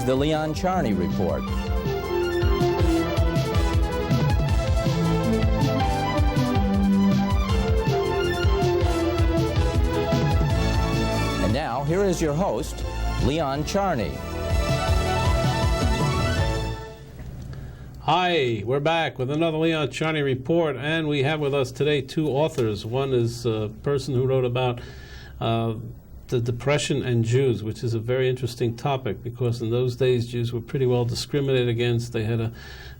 the Leon Charney Report. And now, here is your host, Leon Charney. Hi, we're back with another Leon Charney Report, and we have with us today two authors. One is a person who wrote about the Depression and Jews, which is a very interesting topic because in those days Jews were pretty well discriminated against. They had to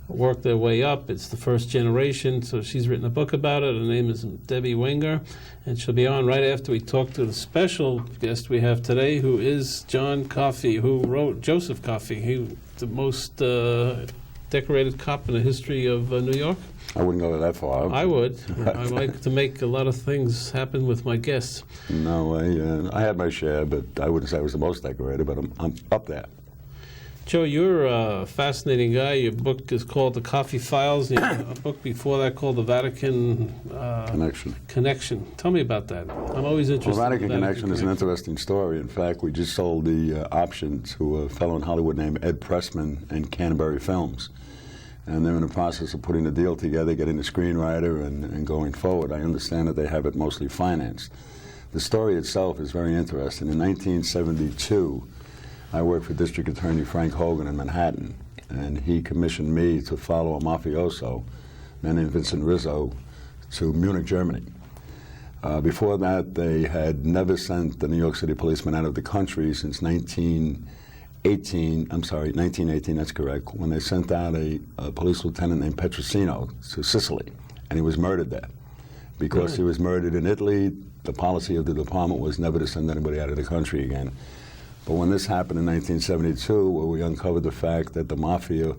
work their way up. It's the first generation, so she's written a book about it. Her name is Beth Wenger, and she'll be on right after we talk to the special guest we have today, who is John Coffey, who wrote Joseph Coffey, the most decorated cop in the history of New York. I wouldn't go that far. I would. I like to make a lot of things happen with my guests. No way. I had my share, but I wouldn't say I was the most decorated, but I'm up there. Joe, you're a fascinating guy. Your book is called The Coffey Files. You have a book before that called The Vatican Connection. Tell me about that. I'm always interested. Well, Vatican Connection is an interesting story. In fact, we just sold the option to a fellow in Hollywood named Ed Pressman and Canterbury Films. And they're in the process of putting the deal together, getting the screenwriter and going forward. I understand that they have it mostly financed. The story itself is very interesting. In 1972, I worked for District Attorney Frank Hogan in Manhattan, and he commissioned me to follow a mafioso, a man named Vincent Rizzo, to Munich, Germany. Before that, they had never sent the New York City policeman out of the country since 1918, that's correct, when they sent out a police lieutenant named Petrosino to Sicily, and he was murdered there. Because he was murdered in Italy, the policy of the department was never to send anybody out of the country again. But when this happened in 1972, where we uncovered the fact that the mafia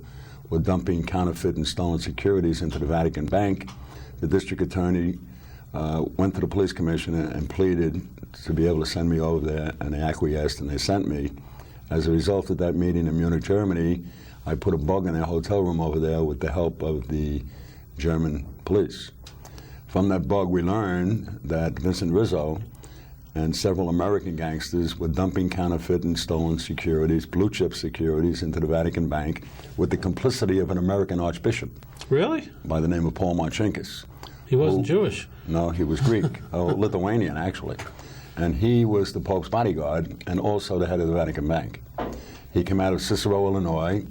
were dumping counterfeit and stolen securities into the Vatican Bank, the district attorney went to the police commissioner and pleaded to be able to send me over there, and they acquiesced and they sent me. As a result of that meeting in Munich, Germany, I put a bug in their hotel room over there with the help of the German police. From that bug, we learned that Vincent Rizzo and several American gangsters were dumping counterfeit and stolen securities, blue chip securities, into the Vatican Bank with the complicity of an American archbishop. Really? By the name of Paul Marcinkus. He wasn't Jewish. No, he was Greek, Lithuanian actually. And he was the Pope's bodyguard and also the head of the Vatican Bank. He came out of Cicero, Illinois.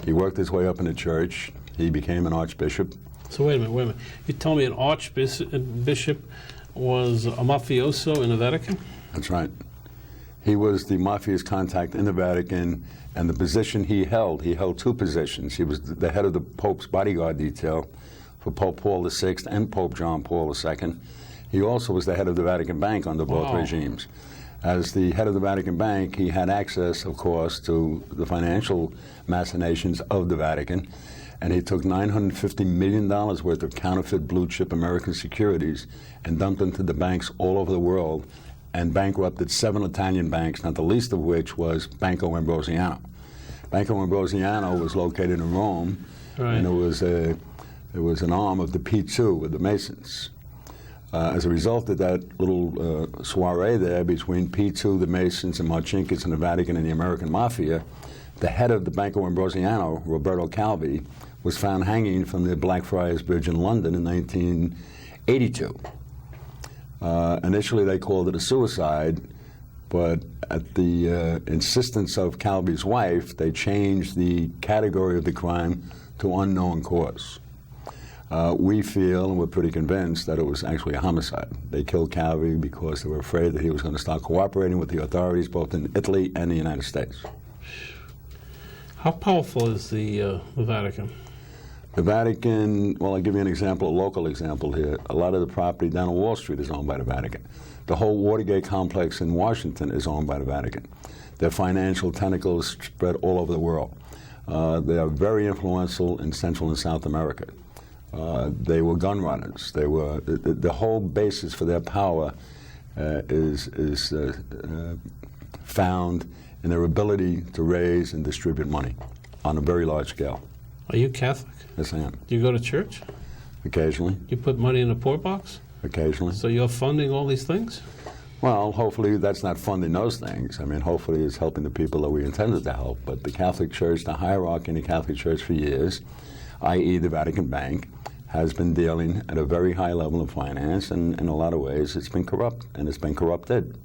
He worked his way up in the church. He became an archbishop. So wait a minute. You told me an archbishop was a mafioso in the Vatican? That's right. He was the mafia's contact in the Vatican, and the position he held two positions. He was the head of the Pope's bodyguard detail for Pope Paul VI and Pope John Paul II. He also was the head of the Vatican Bank under both regimes. As the head of the Vatican Bank, he had access, of course, to the financial machinations of the Vatican, and he took $950 million worth of counterfeit blue-chip American securities and dumped them to the banks all over the world and bankrupted 7 Italian banks, not the least of which was Banco Ambrosiano. Banco Ambrosiano was located in Rome, and it was an arm of the P2 of the Masons. As a result of that little soiree there between P2, the Masons, and Marcinkus and the Vatican and the American Mafia, the head of the Banco Ambrosiano, Roberto Calvi, was found hanging from the Blackfriars Bridge in London in 1982. Initially they called it a suicide, but at the insistence of Calvi's wife, they changed the category of the crime to unknown cause. We feel, and we're pretty convinced, that it was actually a homicide. They killed Calvi because they were afraid that he was going to start cooperating with the authorities both in Italy and the United States. How powerful is the Vatican? The Vatican, well, I'll give you an example, a local example here. A lot of the property down on Wall Street is owned by the Vatican. The whole Watergate complex in Washington is owned by the Vatican. Their financial tentacles spread all over the world. They are very influential in Central and South America. They were gun runners. They were the whole basis for their power is found in their ability to raise and distribute money on a very large scale. Are you Catholic? Yes, I am. Do you go to church? Occasionally. You put money in a poor box? Occasionally. So you're funding all these things? Well, hopefully that's not funding those things. I mean, hopefully it's helping the people that we intended to help. But the Catholic Church, the hierarchy in the Catholic Church for years, i.e. the Vatican Bank, has been dealing at a very high level of finance, and in a lot of ways it's been corrupt, and it's been corrupted.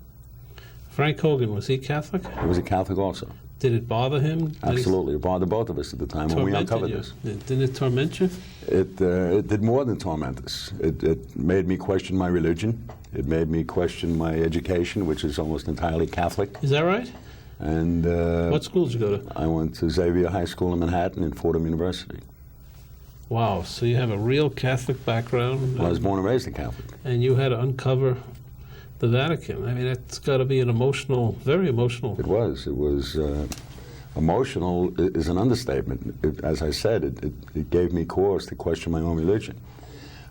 Frank Hogan, was he Catholic? He was a Catholic also. Did it bother him? Absolutely. It bothered both of us at the time when we uncovered this. Didn't it torment you? It did more than torment us. It made me question my religion. It made me question my education, which is almost entirely Catholic. Is that right? And what school did you go to? I went to Xavier High School in Manhattan and Fordham University. Wow, so you have a real Catholic background. I was born and raised a Catholic. And you had to uncover the Vatican. I mean, that's got to be an emotional, very emotional. It was. It was emotional is an understatement. As I said, it gave me cause to question my own religion.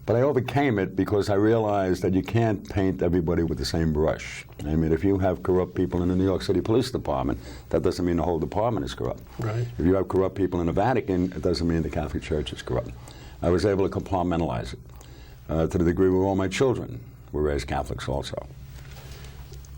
But I overcame it because I realized that you can't paint everybody with the same brush. I mean, if you have corrupt people in the New York City Police Department, that doesn't mean the whole department is corrupt. Right. If you have corrupt people in the Vatican, it doesn't mean the Catholic Church is corrupt. I was able to compartmentalize it to the degree where all my children were raised Catholics also.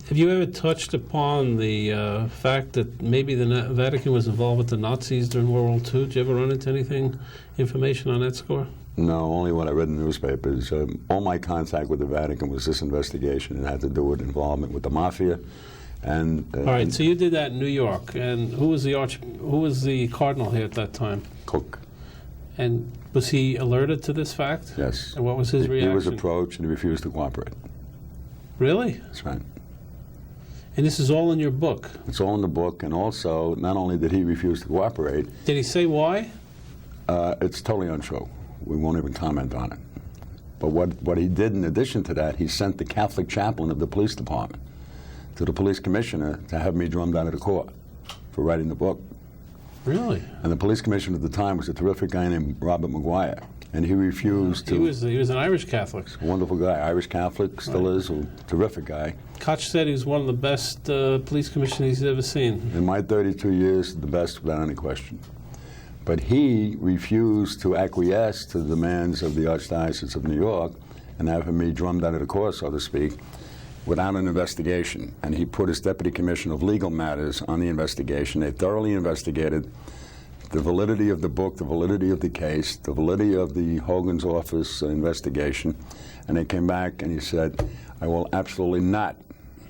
Have you ever touched upon the fact that maybe the Vatican was involved with the Nazis during World War II? Did you ever run into information on that score? No, only what I read in the newspapers. All my contact with the Vatican was this investigation. It had to do with involvement with the mafia. And all right, so you did that in New York, and who was the cardinal here at that time? Cook. And was he alerted to this fact? Yes. And what was his reaction? He was approached and he refused to cooperate. Really? That's right. And this is all in your book? It's all in the book, and also, not only did he refuse to cooperate... Did he say why? It's totally untrue. We won't even comment on it. But what he did in addition to that, he sent the Catholic chaplain of the police department to the police commissioner to have me drummed out of the court for writing the book. Really? And the police commissioner at the time was a terrific guy named Robert McGuire, and he refused to... He was an Irish Catholic. A wonderful guy, Irish Catholic, still is, a terrific guy. Koch said he was one of the best police commissioners he's ever seen. In my 32 years, the best without any question. But he refused to acquiesce to the demands of the Archdiocese of New York and having me drummed out of the court, so to speak, without an investigation. And he put his deputy commissioner of legal matters on the investigation. They thoroughly investigated the validity of the book, the validity of the case, the validity of the Hogan's office investigation. And they came back and he said, I will absolutely not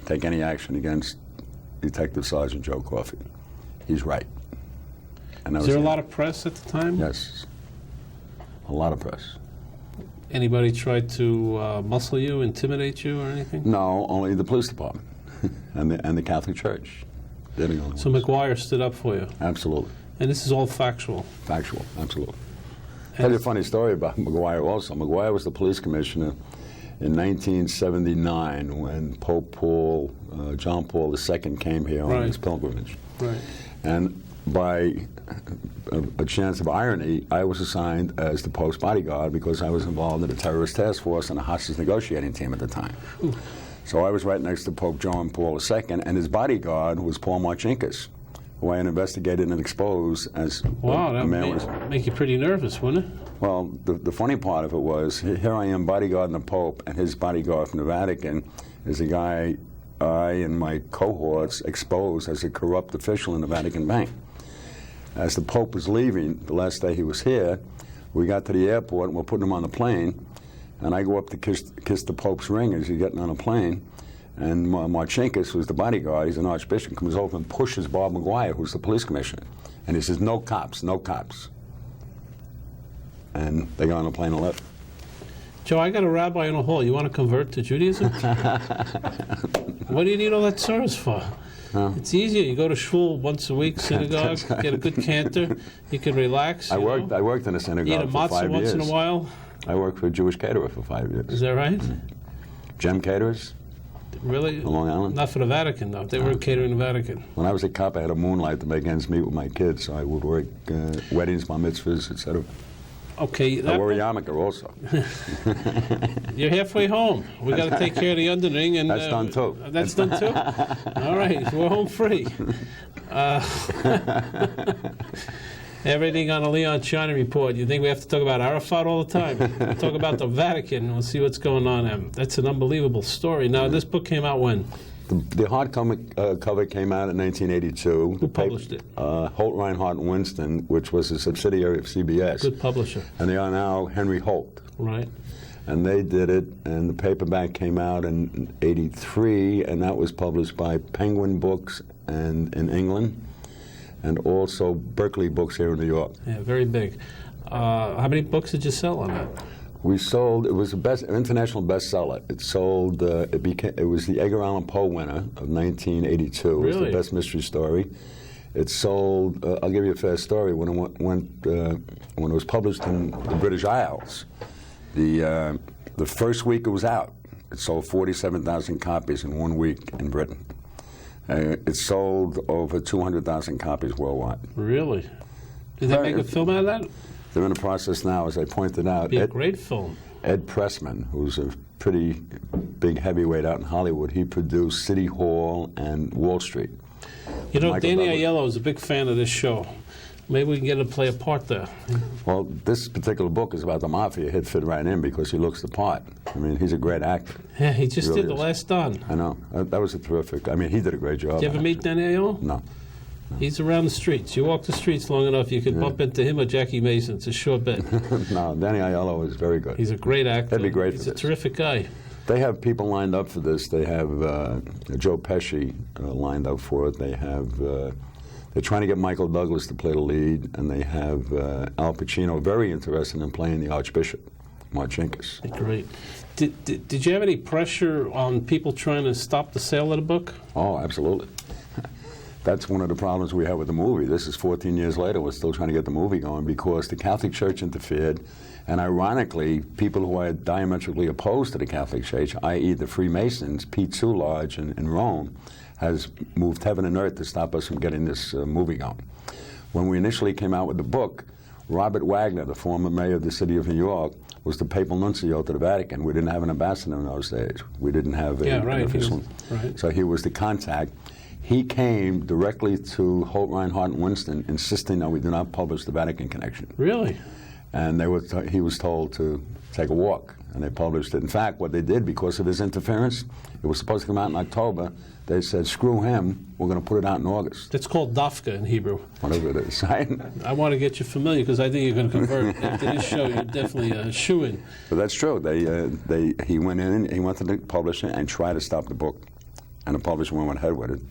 take any action against Detective Sergeant Joe Coffey. He's right. And was there a lot of press at the time? Yes. A lot of press. Anybody tried to muscle you, intimidate you, or anything? No, only the police department and the Catholic Church. They're the only so ones. McGuire stood up for you? Absolutely. And this is all factual? Factual, absolutely. I'll tell you a funny story about McGuire also. McGuire was the police commissioner in 1979 when Pope John Paul II came here on his pilgrimage. Right. And by a chance of irony, I was assigned as the Pope's bodyguard because I was involved in a terrorist task force and a hostage negotiating team at the time. Ooh. So I was right next to Pope John Paul II, and his bodyguard was Paul Marcinkus, who I had investigated and exposed as wow, that would make you pretty nervous, wouldn't it? Well, the funny part of it was, here I am bodyguarding the Pope, and his bodyguard from the Vatican is a guy I and my cohorts exposed as a corrupt official in the Vatican Bank. As the Pope was leaving, the last day he was here, we got to the airport and we're putting him on the plane, and I go up to kiss the Pope's ring as he's getting on a plane, and Marcinkus, who's the bodyguard, he's an archbishop, comes over and pushes Bob McGuire, who's the police commissioner, and he says, no cops, no cops. And they got on a plane and left. Joe, I got a rabbi in a hall. You want to convert to Judaism? What do you need all that service for? It's easier. You go to shul once a week, synagogue, get a good cantor. You can relax. I worked in a synagogue eat a for 5 matzah years. once in a while. I worked for a Jewish caterer for 5 years. Is that right? Gem Caterers. Really? On Long Island. Not for the Vatican, though. They weren't catering the Vatican. When I was a cop, I had a moonlight to make ends meet with my kids, so I would work weddings, bar mitzvahs, etc. Okay. I wore a yarmulke also. You're halfway home. We got to take care of the underling, and that's done too. That's done too. All right, we're home free. Everything on the Leon Charney Report. You think we have to talk about Arafat all the time? Talk about the Vatican. We'll see what's going on there. That's an unbelievable story. Now, this book came out when? The hardcover cover came out in 1982. Who published it? Holt, Reinhardt, and Winston, which was a subsidiary of CBS. Good publisher. And they are now Henry Holt. Right. And they did it, and the paperback came out in 83, and that was published by Penguin Books and in England, and also Berkeley Books here in New York. Yeah, very big. How many books did you sell on that? We sold, it was an international bestseller. It sold, it was the Edgar Allan Poe winner of 1982. It was the best mystery story. It sold, I'll give you a fair story, when it was published in the British Isles, the first week it was out, it sold 47,000 copies in 1 week in Britain. It sold over 200,000 copies worldwide. Really? Did they make a film out of that? They're in the process now, as I pointed out. It'd be a great film. Ed Pressman, who's a pretty big heavyweight out in Hollywood, he produced City Hall and Wall Street. You know, Danny Aiello is a big fan of this show. Maybe we can get him to play a part there. Well, this particular book is about the mafia. He'd fit right in because he looks the part. I mean, he's a great actor. Yeah, he just did The Last Don. I know. That was a terrific, I mean, he did a great job. Did you ever meet Danny Aiello? No. He's around the streets. You walk the streets long enough, you could bump into him or Jackie Mason. It's a sure bet. No, Danny Aiello is very good. He's a great actor. That'd be great He's for a this. terrific guy. They have people lined up for this. They have Joe Pesci lined up for it. They have, they're trying to get Michael Douglas to play the lead, and they have Al Pacino very interested in playing the Archbishop, Marcinkus. Great. Did you have any pressure on people trying to stop the sale of the book? Oh, absolutely. That's one of the problems we have with the movie. This is 14 years later. We're still trying to get the movie going because the Catholic Church interfered. And ironically, people who are diametrically opposed to the Catholic Church, i.e. the Freemasons, Pete Sue Lodge in Rome, has moved heaven and earth to stop us from getting this movie going. When we initially came out with the book, Robert Wagner, the former mayor of the city of New York, was the papal nuncio to the Vatican. We didn't have an ambassador in those days. We didn't have an official. So he was the contact. He came directly to Holt, Reinhardt, and Winston, insisting that we do not publish the Vatican connection. Really? And he was told to take a walk, and they published it. In fact, what they did, because of his interference, it was supposed to come out in October. They said, screw him, we're going to put it out in August. It's called Dafka in Hebrew. Whatever it is. I want to get you familiar, because I think you're going to convert. After this show, you're definitely a shoo-in. But that's true. He went in, he went to the publisher and tried to stop the book, and the publisher went ahead with it.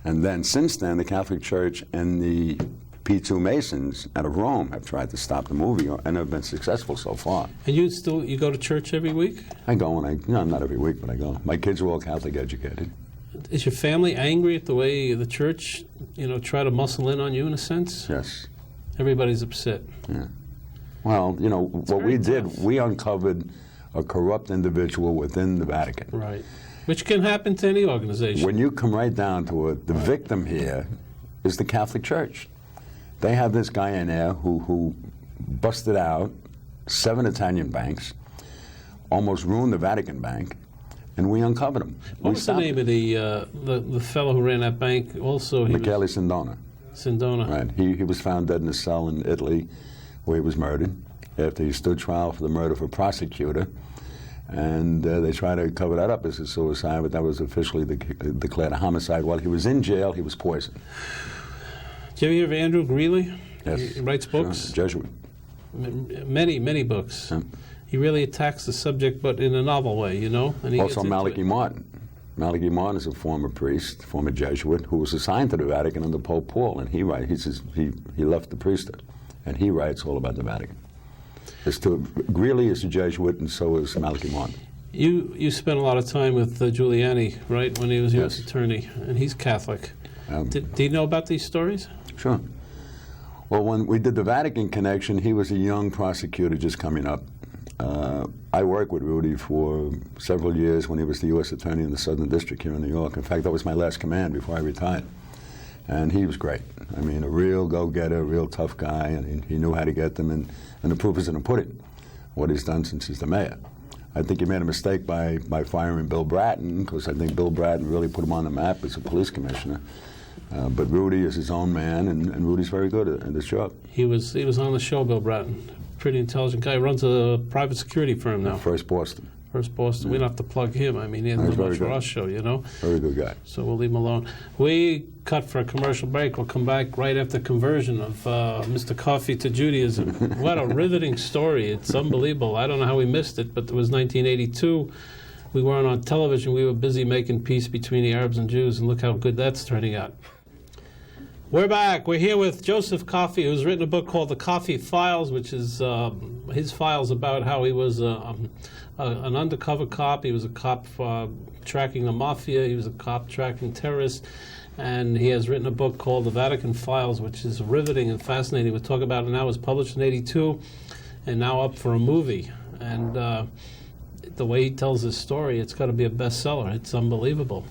And then, since then, the Catholic Church and the P2 Masons out of Rome have tried to stop the movie and have been successful so far. And you go to church every week? I go, not every week, but I go. My kids are all Catholic educated. Is your family angry at the way the church, try to muscle in on you in a sense? Yes. Everybody's upset. Yeah. Well, what we did, we uncovered a corrupt individual within the Vatican. Right. Which can happen to any organization. When you come right down to it, the victim here is the Catholic Church. They have this guy in there who busted out 7 Italian banks, almost ruined the Vatican Bank, and we uncovered him. What was the name of the fellow who ran that bank? Also, Michele Sindona. Sindona. Right. He was found dead in a cell in Italy, where he was murdered after he stood trial for the murder of a prosecutor. And they tried to cover that up as a suicide, but that was officially declared a homicide. While he was in jail, he was poisoned. Did you ever hear of Andrew Greeley? Yes. He writes books? Sure. Jesuit. Many books. Yeah. He really attacks the subject, but in a novel way, And he also Malachi Martin. Malachi Martin is a former priest, former Jesuit, who was assigned to the Vatican under Pope Paul, and he left the priesthood, and he writes all about the Vatican. Greeley is a Jesuit, and so is Malachi Martin. You spent a lot of time with Giuliani, right, when he was U.S. attorney, and he's Catholic. Do you know about these stories? Sure. Well, when we did the Vatican connection, he was a young prosecutor just coming up. I worked with Rudy for several years when he was the U.S. attorney in the Southern District here in New York. In fact, that was my last command before I retired. And he was great. I mean, a real go-getter, a real tough guy, and he knew how to get them. And the proof is in the pudding, what he's done since he's the mayor. I think he made a mistake by firing Bill Bratton, because I think Bill Bratton really put him on the map as a police commissioner. But Rudy is his own man, and Rudy's very good at this job. He was on the show, Bill Bratton. Pretty intelligent guy. Runs a private security firm now. First Boston. First Boston. We don't have to plug him. I mean, he hasn't done much for our show, you know. Very good guy. So we'll leave him alone. We cut for a commercial break. We'll come back right after conversion of Mr. Coffey to Judaism. What a riveting story. It's unbelievable. I don't know how we missed it, but it was 1982. We weren't on television. We were busy making peace between the Arabs and Jews, and look how good that's turning out. We're back. We're here with Joseph Coffey, who's written a book called The Coffey Files, which is his files about how he was an undercover cop. He was a cop tracking the mafia. He was a cop tracking terrorists. And he has written a book called The Vatican Files, which is riveting and fascinating. We'll talk about it now. It was published in '82 and now up for a movie. And the way he tells his story, it's got to be a bestseller. It's unbelievable.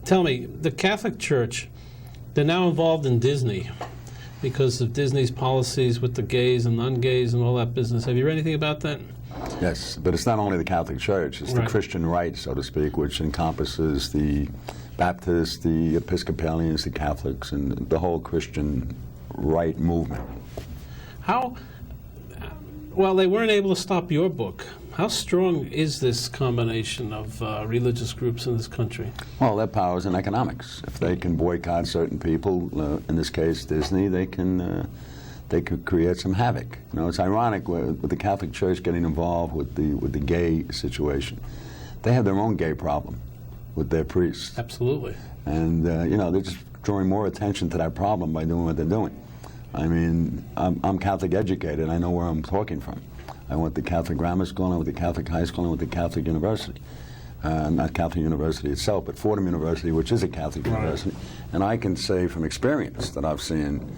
Tell me, the Catholic Church, they're now involved in Disney because of Disney's policies with the gays and non-gays and all that business. Have you read anything about that? Yes, but it's not only the Catholic Church, it's the Christian right, so to speak, which encompasses the Baptists, the Episcopalians, the Catholics, and the whole Christian right movement. Well, they weren't able to stop your book. How strong is this combination of religious groups in this country? Well, their power is in economics. If they can boycott certain people, in this case Disney, they could create some havoc. You know, it's ironic with the Catholic Church getting involved with the gay situation. They have their own gay problem with their priests. Absolutely. And you know, they're just drawing more attention to that problem by doing what they're doing. I mean, I'm Catholic educated. I know where I'm talking from. I went to Catholic grammar school, I went to Catholic high school, I went to Catholic university. Not Catholic University itself, but Fordham University, which is a Catholic university. And I can say from experience that I've seen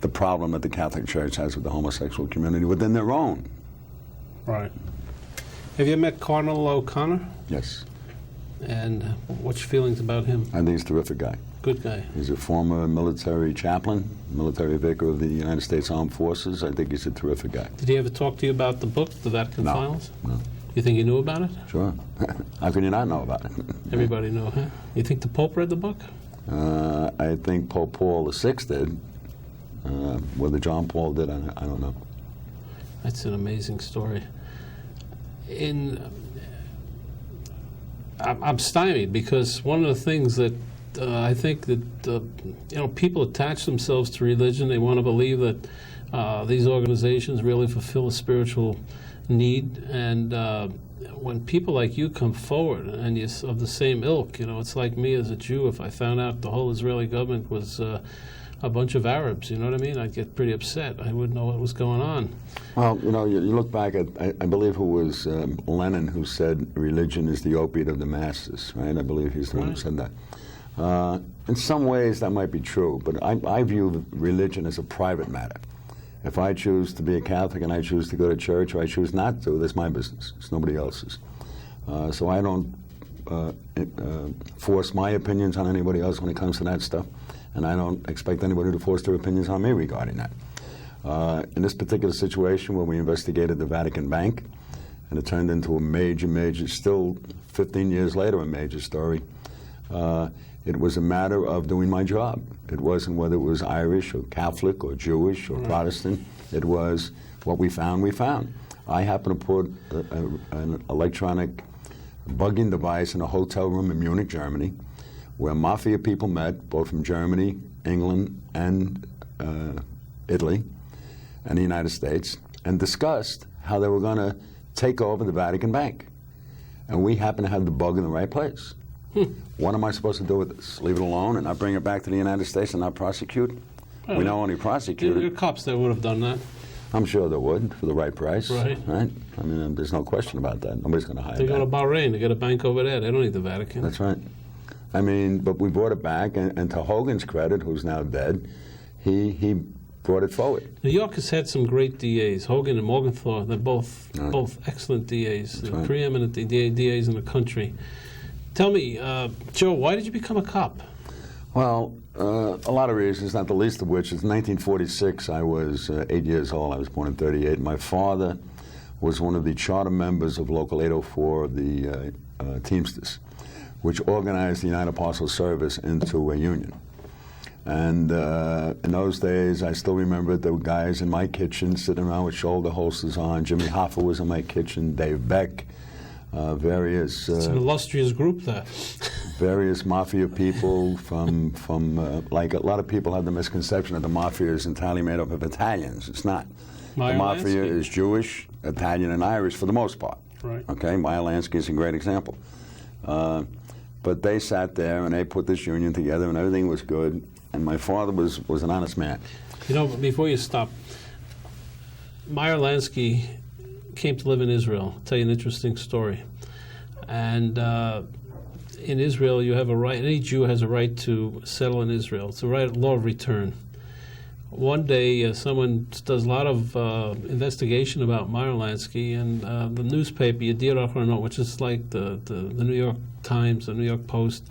the problem that the Catholic Church has with the homosexual community within their own. Right. Have you met Cardinal O'Connor? Yes. And what's your feelings about him? I think he's a terrific guy. Good guy. He's a former military chaplain, military vicar of the United States Armed Forces. I think he's a terrific guy. Did he ever talk to you about the book, The Vatican Files? No. You think he knew about it? Sure. How can you not know about it? Everybody knew, huh? You think the Pope read the book? I think Pope Paul VI did. Whether John Paul did, I don't know. That's an amazing story. I'm stymied because one of the things that I think that you know, people attach themselves to religion. They want to believe that these organizations really fulfill a spiritual need, and when people like you come forward and you're of the same ilk, you know, it's like me as a Jew. If I found out the whole Israeli government was a bunch of Arabs, you know what I mean? I'd get pretty upset. I wouldn't know what was going on. Well, you know, you look back at, I believe who was Lenin, who said religion is the opiate of the masses, right? I believe he's the one who said that. In some ways that might be true, but I view religion as a private matter. If I choose to be a Catholic and I choose to go to church, or I choose not to, that's my business. It's nobody else's. So I don't force my opinions on anybody else when it comes to that stuff, and I don't expect anybody to force their opinions on me regarding that. In this particular situation where we investigated the Vatican Bank, and it turned into a major, still 15 years later, a major story, it was a matter of doing my job. It wasn't whether it was Irish or Catholic or Jewish or Protestant. It was what we found, we found. I happened to put an electronic bugging device in a hotel room in Munich, Germany, where mafia people met, both from Germany, England, and Italy, and the United States, and discussed how they were going to take over the Vatican Bank. And we happened to have the bug in the right place. What am I supposed to do with this? Leave it alone and not bring it back to the United States and not prosecute? We not only prosecute There are cops that would have done that. I'm sure they would, for the right price. Right. I mean, there's no question about that. Nobody's going to hide that. They go to Bahrain, they get a bank over there. They don't need the Vatican. That's right. I mean, but we brought it back, and to Hogan's credit, who's now dead, he brought it forward. New York has had some great DAs. Hogan and Morgenthau, they're both excellent DAs, preeminent DAs in the country. Tell me, Joe, why did you become a cop? Well, a lot of reasons, not the least of which is 1946. I was 8 years old. I was born in 38. My father was one of the charter members of Local 804 of the Teamsters. which organized the United Parcel Service into a union. And in those days, I still remember the guys in my kitchen sitting around with shoulder holsters on. Jimmy Hoffa was in my kitchen, Dave Beck, various... it's an illustrious group there. Various mafia people from like a lot of people have the misconception that the mafia is entirely made up of Italians. It's not. Meyer The mafia Lansky. is Jewish, Italian, and Irish for the most part. Right. Okay, Meyer Lansky is a great example. But they sat there and they put this union together and everything was good. And my father was an honest man. You know, before you stop, Meyer Lansky came to live in Israel. I'll tell you an interesting story. And in Israel, you have a right, any Jew has a right to settle in Israel. It's a right, law of return. One day, someone does a lot of investigation about Meyer Lansky, and the newspaper, Yedish Ahronot, which is like the New York Times, the New York Post,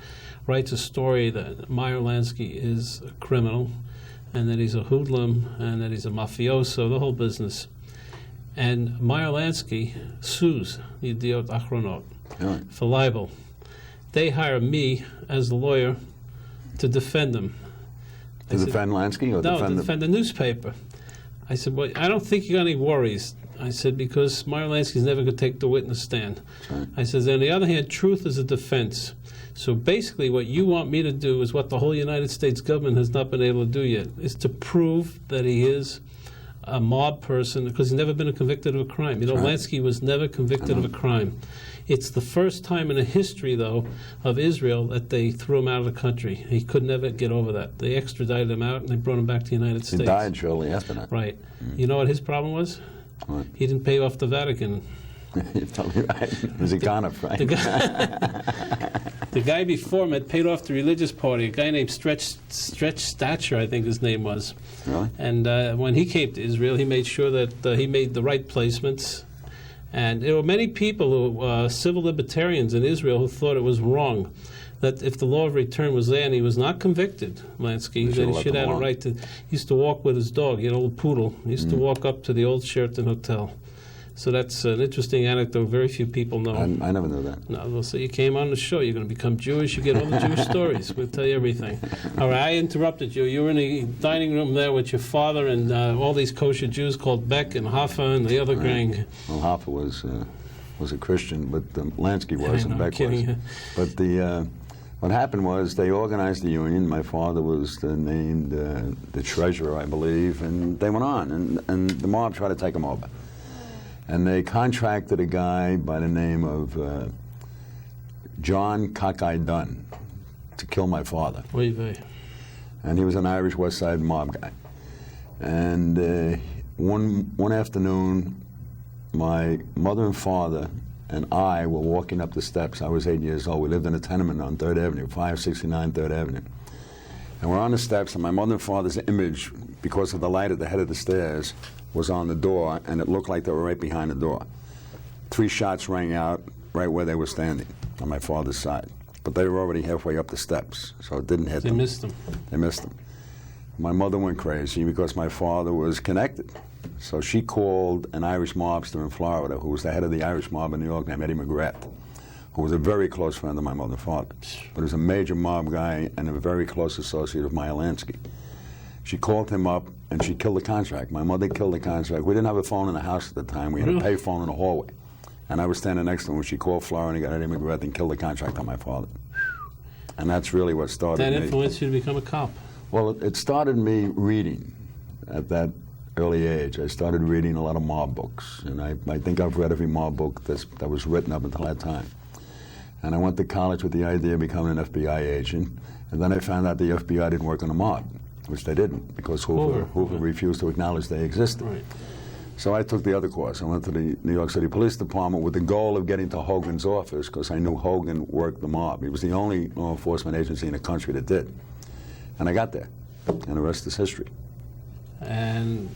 writes a story that Meyer Lansky is a criminal, and that he's a hoodlum, and that he's a mafioso, the whole business. And Meyer Lansky sues Yedish Ahronot for libel. They hire me as the lawyer to defend them. To defend Lansky or No, defend to defend the newspaper. I said, well, I don't think you got any worries. I said, because Meyer Lansky's never going to take the witness stand. Right. I said, on the other hand, truth is a defense. So basically what you want me to do is what the whole United States government has not been able to do yet, is to prove that he is a mob person, because he's never been convicted of a crime. You know, Right. Lansky was never convicted of a crime. It's the first time in the history, though, of Israel that they threw him out of the country. He could never get over that. They extradited him out and they brought him back to the United States. He died shortly after that. Right. You know what his problem was? What? He didn't pay off the Vatican. You're totally right. It was a Ghana, right? The guy before him had paid off the religious party, a guy named Stretch Stature, I think his name was. Really? And when he came to Israel, he made sure that he made the right placements. And there were many people, who civil libertarians in Israel, who thought it was wrong that if the law of return was there and he was not convicted, Lansky, that he should have a right to. He used to walk with his dog, he had a little poodle. He used to walk up to the old Sheraton Hotel. So that's an interesting anecdote very few people know. I never knew that. No, well, so you came on the show. You're going to become Jewish. You get all the Jewish stories. We'll tell you everything. All right, I interrupted you. You were in the dining room there with your father and all these kosher Jews called Beck and Hoffa and the other gang. Well, Hoffa was a Christian, but Lansky was, and I'm Beck kidding was. you. But what happened was they organized the union. My father was named the treasurer, I believe, and they went on, and the mob tried to take him over. And they contracted a guy by the name of John Cockeye Dunn to kill my father. Oy vey. And he was an Irish West Side mob guy. And one afternoon, my mother and father and I were walking up the steps. I was 8 years old. We lived in a tenement on 3rd Avenue, 569 3rd Avenue. And we're on the steps, and my mother and father's image, because of the light at the head of the stairs, was on the door, and it looked like they were right behind the door. 3 shots rang out right where they were standing, on my father's side. But they were already halfway up the steps, so it didn't hit them. They missed him. They missed him. My mother went crazy because my father was connected. So she called an Irish mobster in Florida, who was the head of the Irish mob in New York, named Eddie McGrath, who was a very close friend of my mother and father. But he was a major mob guy and a very close associate of Meyer Lansky. She called him up, and she killed the contract. My mother killed the contract. We didn't have a phone in the house at the time. We had a pay phone in the hallway. And I was standing next to her when she called Florida and got Eddie McGrath and killed the contract on my father. And that's really what started That me. influenced you to become a cop. Well, it started me reading at that early age. I started reading a lot of mob books, and I think I've read every mob book that was written up until that time. And I went to college with the idea of becoming an FBI agent, and then I found out the FBI didn't work on the mob, which they didn't, because Hoover refused to acknowledge they existed. Right. So I took the other course. I went to the New York City Police Department with the goal of getting to Hogan's office, because I knew Hogan worked the mob. He was the only law enforcement agency in the country that did. And I got there, and the rest is history. And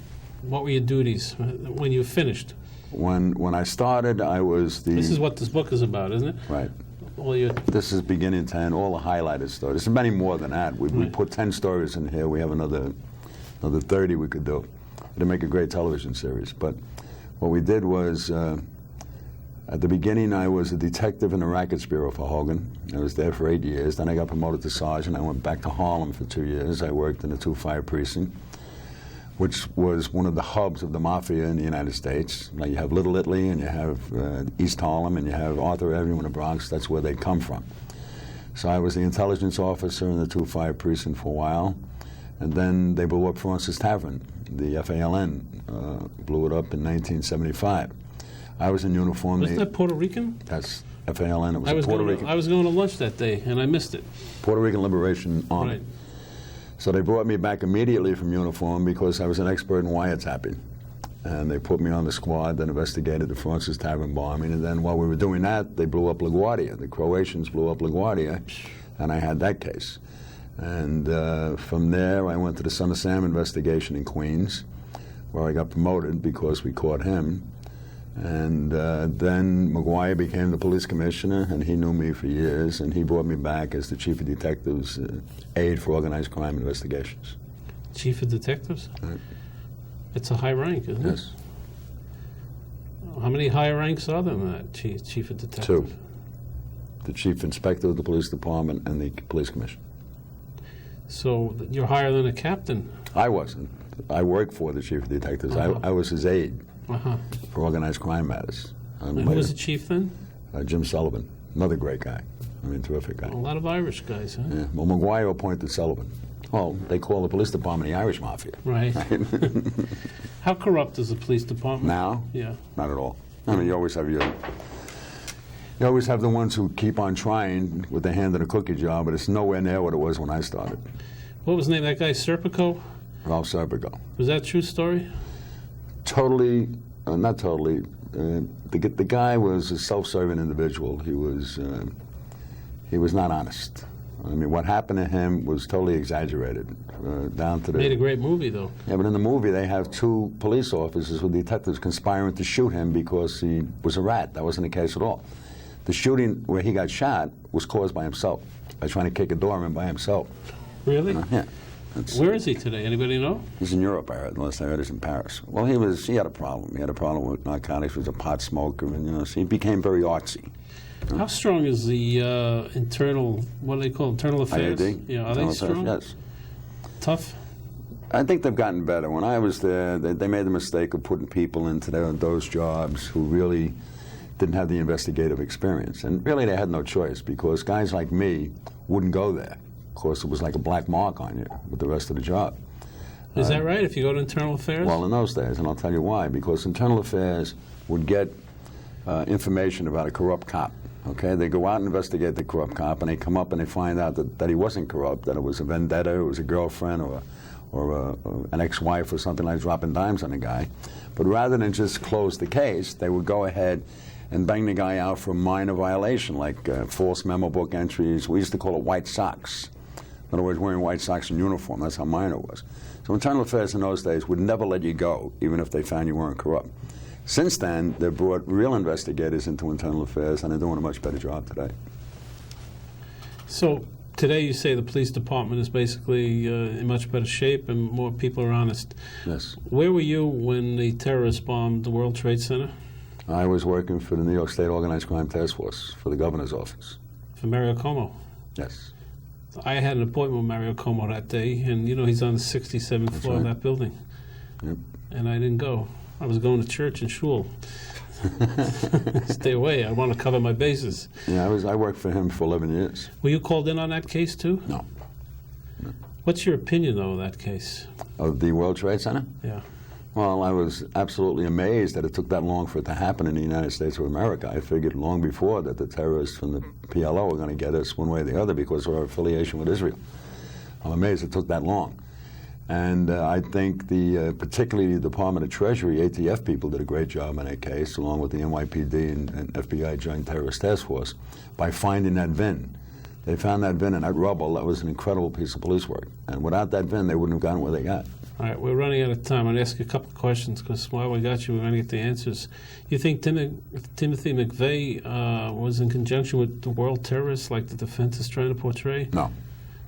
what were your duties when you finished? When I started, I was the... This is what this book is about, isn't it? Right. All your This is beginning 10, all the highlighted stories. There's many more than that. We put 10 stories in here. We have another 30 we could do to make a great television series. But what we did was At the beginning, I was a detective in the Rackets Bureau for Hogan. I was there for 8 years. Then I got promoted to sergeant. I went back to Harlem for 2 years. I worked in the 2-Fire precinct, which was one of the hubs of the mafia in the United States. Now you have Little Italy, and you have East Harlem, and you have Arthur Avenue in the Bronx. That's where they come from. So I was the intelligence officer in the 2-Fire precinct for a while. And then they blew up Francis Tavern. The FALN blew it up in 1975. I was in uniform. Wasn't that Puerto Rican? That's FALN. It was Puerto Rican. I was going to lunch that day, and I missed it. Puerto Rican Liberation Army. Right. So they brought me back immediately from uniform because I was an expert in wiretapping. And they put me on the squad that investigated the Francis Tavern bombing. And then while we were doing that, they blew up LaGuardia. The Croatians blew up LaGuardia, and I had that case. And from there, I went to the Son of Sam investigation in Queens, where I got promoted because we caught him. And then McGuire became the police commissioner, and he knew me for years, and he brought me back as the chief of detectives aide for organized crime investigations. Chief of detectives? Right. It's a high rank, isn't Yes. it? How many higher ranks are there than that, chief of detectives? 2. The chief inspector of the police department and the police commissioner. So you're higher than a captain. I wasn't. I worked for the chief of detectives. I was his aide for organized crime matters. And who was the chief then? Jim Sullivan, another great guy. I mean, terrific guy. A lot of Irish guys, huh? Yeah. Well, McGuire appointed Sullivan. Well, they call the police department the Irish Mafia. Right. How corrupt is the police department? Now? Yeah. Not at all. I mean, you always have the ones who keep on trying with their hand in a cookie jar, but it's nowhere near what it was when I started. What was the name of that guy, Serpico? Ralph Serpico. Was that a true story? Totally, not totally. The guy was a self-serving individual. He was not honest. I mean, what happened to him was totally exaggerated, down to the... Made a great movie, though. Yeah, but in the movie, they have 2 police officers with detectives conspiring to shoot him because he was a rat. That wasn't the case at all. The shooting where he got shot was caused by himself, by trying to kick a door in by himself. Really? Yeah. Where is he today? Anybody know? He's in Europe, I heard, unless I heard he's in Paris. Well, he had a problem. He had a problem with narcotics. He was a pot smoker, and, so he became very artsy. How strong is the internal, what do they call it, internal affairs? IAD? Yeah, are they strong? Yes. Tough? I think they've gotten better. When I was there, they made the mistake of putting people into those jobs who really didn't have the investigative experience. And really, they had no choice, because guys like me wouldn't go there. Of course, it was like a black mark on you with the rest of the job. Is that right, if you go to internal affairs? Well, in those days, and I'll tell you why. Because internal affairs would get information about a corrupt cop. Okay, they go out and investigate the corrupt cop, and they come up and they find out that he wasn't corrupt, that it was a vendetta, it was a girlfriend, or an ex-wife or something, like dropping dimes on a guy. But rather than just close the case, they would go ahead and bang the guy out for a minor violation, like false memo book entries. We used to call it white socks. In other words, wearing white socks in uniform. That's how minor it was. So internal affairs in those days would never let you go, even if they found you weren't corrupt. Since then, they've brought real investigators into internal affairs, and they're doing a much better job today. So today you say the police department is basically in much better shape and more people are honest. Yes. Where were you when the terrorists bombed the World Trade Center? I was working for the New York State Organized Crime Task Force for the governor's office. For Mario Cuomo? Yes. I had an appointment with Mario Cuomo that day, and he's on the 67th floor of that building. Yep. And I didn't go. I was going to church and shul. Stay away. I want to cover my bases. Yeah, I worked for him for 11 years. Were you called in on that case, too? No. What's your opinion, though, of that case? Of the World Trade Center? Yeah. Well, I was absolutely amazed that it took that long for it to happen in the United States of America. I figured long before that the terrorists from the PLO were going to get us one way or the other because of our affiliation with Israel. I'm amazed it took that long. And I think particularly the Department of Treasury, ATF people did a great job in that case, along with the NYPD and FBI Joint Terrorist Task Force, by finding that VIN. They found that VIN in that rubble. That was an incredible piece of police work. And without that VIN, they wouldn't have gotten where they got. All right, we're running out of time. I'm going to ask you a couple of questions because while we got you, we're going to get the answers. You think Timothy McVeigh was in conjunction with the world terrorists like the defense is trying to portray? No.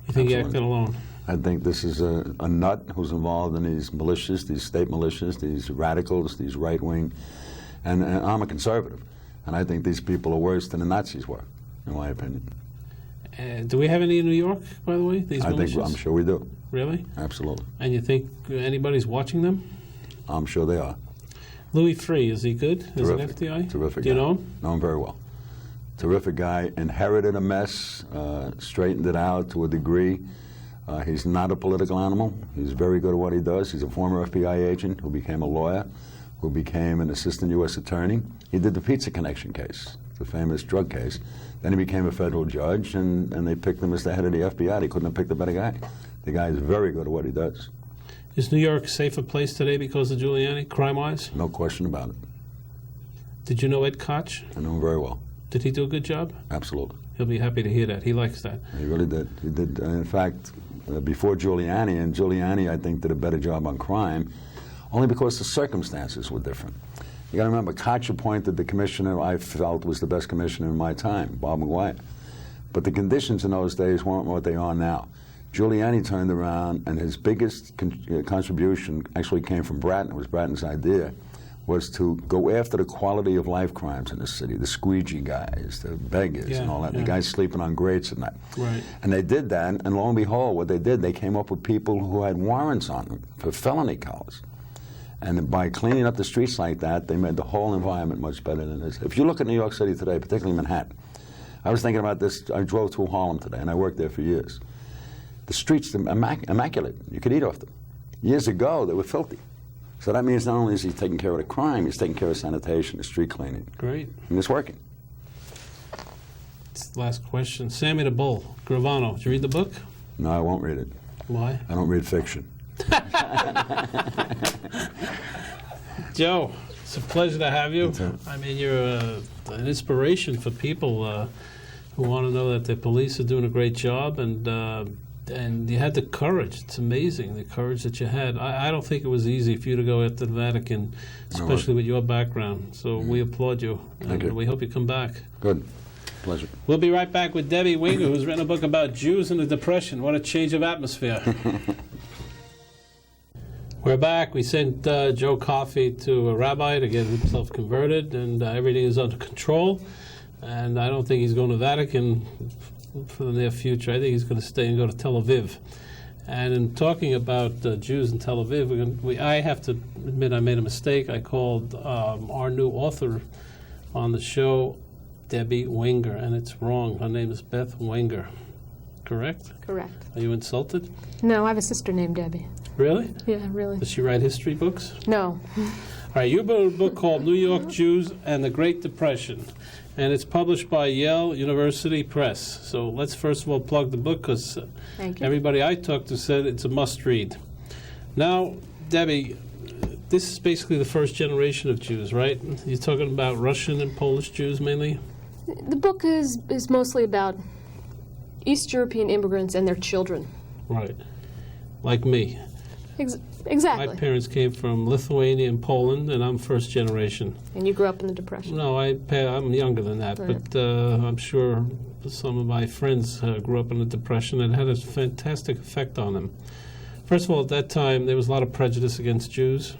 You think Absolutely. he acted alone? I think this is a nut who's involved in these militias, these state militias, these radicals, these right-wing, and I'm a conservative. And I think these people are worse than the Nazis were, in my opinion. Do we have any in New York, by the way, these militias? I'm sure we do. Really? Absolutely. And you think anybody's watching them? I'm sure they are. Louis Freeh, is he good as an FBI? Terrific Do you guy. know him? Know him very well. Terrific guy. Inherited a mess, straightened it out to a degree. He's not a political animal. He's very good at what he does. He's a former FBI agent who became a lawyer, who became an assistant U.S. attorney. He did the Pizza Connection case, the famous drug case. Then he became a federal judge, and they picked him as the head of the FBI. They couldn't have picked a better guy. The guy is very good at what he does. Is New York a safer place today because of Giuliani, crime-wise? No question about it. Did you know Ed Koch? I know him very well. Did he do a good job? Absolutely. He'll be happy to hear that. He likes that. He really did. He did. In fact, before Giuliani, and Giuliani, I think, did a better job on crime, only because the circumstances were different. You got to remember, Koch appointed the commissioner I felt was the best commissioner in my time, Bob McGuire. But the conditions in those days weren't what they are now. Giuliani turned around, and his biggest contribution actually came from Bratton. It was Bratton's idea, was to go after the quality of life crimes in the city, the squeegee guys, the beggars, and all that, the guys sleeping on grates and that. Right. And they did that, and lo and behold, what they did, they came up with people who had warrants on them for felony counts. And by cleaning up the streets like that, they made the whole environment much better than it is. If you look at New York City today, particularly Manhattan, I was thinking about this. I drove through Harlem today, and I worked there for years. The streets are immaculate. You could eat off them. Years ago, they were filthy. So that means not only is he taking care of the crime, he's taking care of sanitation, the street cleaning. Great. And it's working. Last question. Sammy the Bull, Gravano. Did you read the book? No, I won't read it. Why? I don't read fiction. Joe, it's a pleasure to have you. I mean, you're an inspiration for people who want to know that the police are doing a great job, and you had the courage. It's amazing, the courage that you had. I don't think it was easy for you to go after the Vatican, especially with your background. So we applaud you, and we hope you come back. Good. Pleasure. We'll be right back with Debbie Wenger, who's written a book about Jews and the Depression. What a change of atmosphere. We're back. We sent Joe Coffey to a rabbi to get himself converted, and everything is under control. And I don't think he's going to Vatican for the near future. I think he's going to stay and go to Tel Aviv. And in talking about Jews in Tel Aviv, I have to admit I made a mistake. I called our new author on the show Debbie Wenger, and it's wrong. Her name is Beth Wenger. Correct? Correct. Are you insulted? No, I have a sister named Debbie. Really? Yeah, really. Does she write history books? No. All right, you wrote a book called New York Jews and the Great Depression, and it's published by Yale University Press. So let's first of all plug the book, because everybody I talked to said it's a must-read. Now, Debbie, this is basically the first generation of Jews, right? You're talking about Russian and Polish Jews mainly? The book is mostly about East European immigrants and their children. Right. Like me. Exactly. My parents came from Lithuania and Poland, and I'm first generation. And you grew up in the Depression. No, I'm younger than that, Right. but I'm sure some of my friends grew up in the Depression, and it had a fantastic effect on them. First of all, at that time, there was a lot of prejudice against Jews,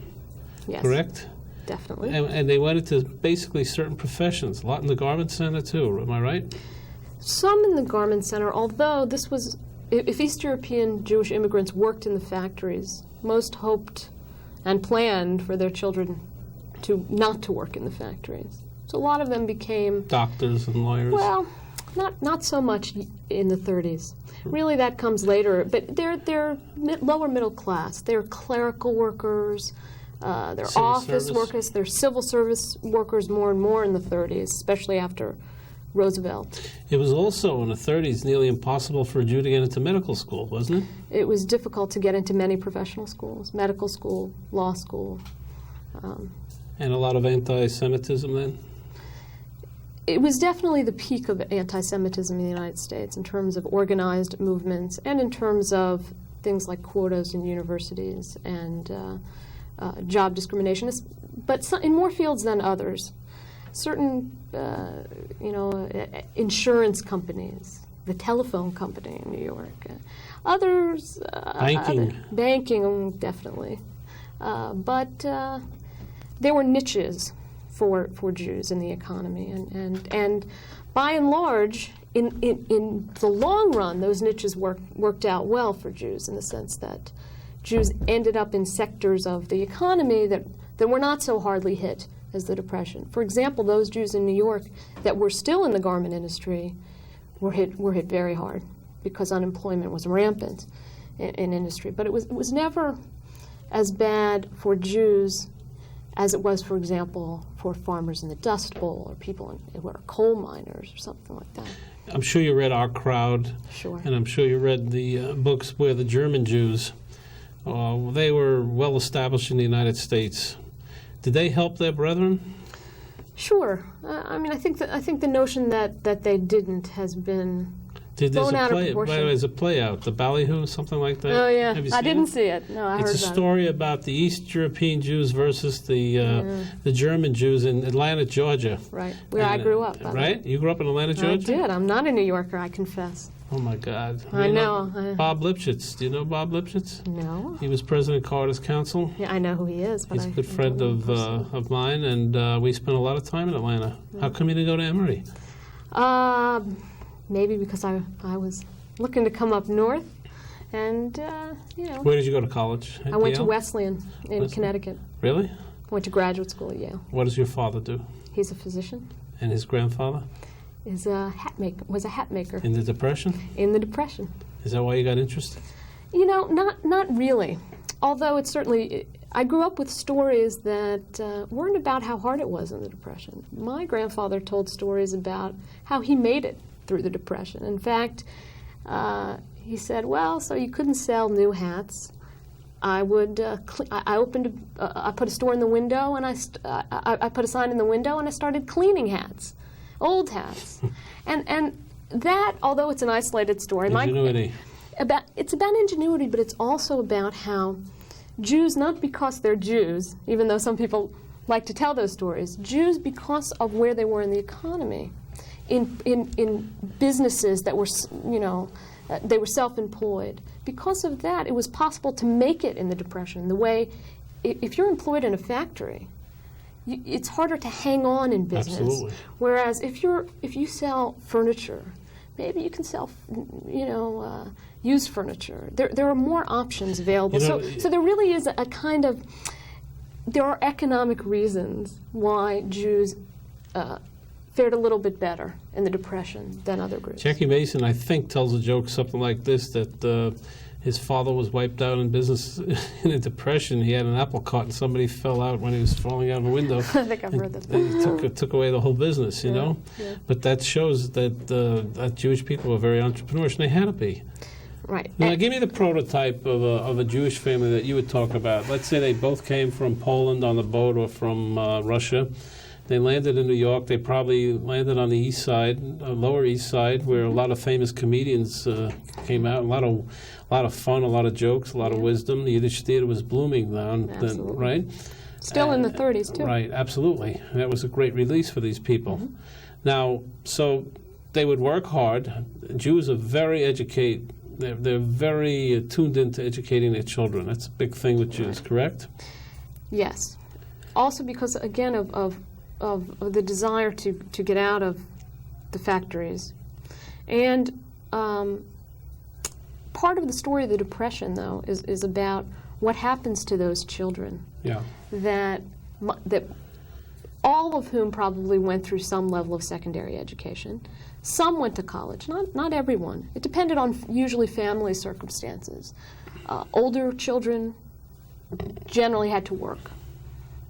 Yes. correct? Definitely. And they went into basically certain professions, a lot in the garment center too, am I right? Some in the garment center, although this was, if East European Jewish immigrants worked in the factories, most hoped and planned for their children to not to work in the factories. So a lot of them became Doctors and lawyers. Well, not so much in the 30s. Really, that comes later. But they're lower middle class. They're clerical workers. They're Civil office service. workers. They're civil service workers more and more in the 30s, especially after Roosevelt. It was also in the 30s nearly impossible for a Jew to get into medical school, wasn't it? It was difficult to get into many professional schools, medical school, law school. And a lot of anti-Semitism then? It was definitely the peak of anti-Semitism in the United States in terms of organized movements and in terms of things like quotas in universities and job discrimination, but in more fields than others. Certain, insurance companies, the telephone company in New York, others. Banking. Banking, definitely. But there were niches. for Jews in the economy. And by and large, in the long run, those niches worked out well for Jews in the sense that Jews ended up in sectors of the economy that were not so hardly hit as the Depression. For example, those Jews in New York that were still in the garment industry were hit very hard because unemployment was rampant in industry. But it was never as bad for Jews as it was, for example, for farmers in the Dust Bowl or people who are coal miners or something like that. I'm sure you read Our Crowd. Sure. And I'm sure you read the books where the German Jews, they were well established in the United States. Did they help their brethren? Sure. I mean, I think the notion that they didn't has been blown out of proportion. By the way, there's a play out, The Ballyhoo, something like that. Oh yeah, Have you I seen didn't it? see it. No, I heard about it. It's a story about the East European Jews versus the German Jews in Atlanta, Georgia. Right, where I grew up. Right? You grew up in Atlanta, Georgia? I did. I'm not a New Yorker, I confess. Oh my God! I know. Bob Lipschitz. Do you know Bob Lipschitz? No. He was President Carter's counsel. Yeah, I know who he is, but He's a good friend of mine, and we spent a lot of time in Atlanta. Yeah. How come you didn't go to Emory? Maybe because I was looking to come up north, and Where did you go to college? I went to Yale? Wesleyan in Connecticut. Really? I went to graduate school at Yale. What does your father do? He's a physician. And his grandfather? Was a hat maker. In the Depression? In the Depression. Is that why you got interested? You know, not really. Although it's certainly, I grew up with stories that weren't about how hard it was in the Depression. My grandfather told stories about how he made it through the Depression. In fact, he said, well, so you couldn't sell new hats. I would, I put a store in the window, and I put a sign in the window, and I started cleaning hats, old hats. and that, although it's an isolated story, Ingenuity. It's about ingenuity, but it's also about how Jews, not because they're Jews, even though some people like to tell those stories, Jews, because of where they were in the economy, in businesses that were, they were self-employed. Because of that, it was possible to make it in the Depression. The way, if you're employed in a factory, it's harder to hang on in business. Absolutely. Whereas if you sell furniture, maybe you can sell, used furniture. There are more options available. So there really is a kind of, there are economic reasons why Jews fared a little bit better in the Depression than other groups. Jackie Mason, I think, tells a joke something like this, that his father was wiped out in business in a Depression. He had an apple cart and somebody fell out when he was falling out of a window. I think I've heard that. He took away the whole business, you know? Yeah. But that shows that Jewish people were very entrepreneurial, and they had to be. Right. Now, give me the prototype of a Jewish family that you would talk about. Let's say they both came from Poland on the boat or from Russia. They landed in New York. They probably landed on the East Side, Lower East Side, where a lot of famous comedians came out. A lot of fun, a lot of jokes, a lot of wisdom. The Yiddish theater was blooming then, right? Still in the 30s, too. Right, absolutely. And that was a great release for these people. Mm-hmm. Now, so they would work hard. Jews are very educated. They're very tuned into educating their children. That's a big thing with Jews, correct? Yes. Also because, again, of the desire to get out of the factories. And part of the story of the Depression, though, is about what happens to those children. Yeah. That all of whom probably went through some level of secondary education. Some went to college, not everyone. It depended on usually family circumstances. Older children generally had to work.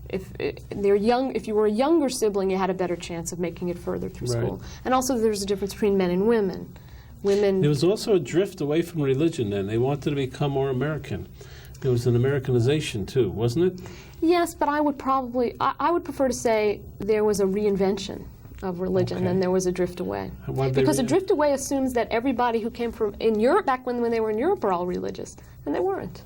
If you were a younger sibling, you had a better chance of making it further through school. And also there's a difference between men and women. There was also a drift away from religion then. They wanted to become more American. There was an Americanization too, wasn't it? Yes, but I would prefer to say there was a reinvention of religion and there was a drift away. Because a drift away assumes that everybody who came from in Europe, back when they were in Europe, were all religious, and they weren't.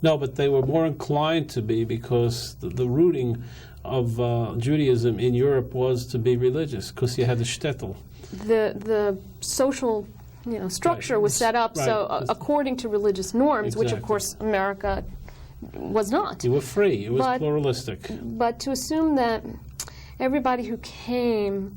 No, but they were more inclined to be because the rooting of Judaism in Europe was to be religious because you had the shtetl. The social structure was set up so according to religious norms, which of course America was not. You were free. It was pluralistic. But to assume that everybody who came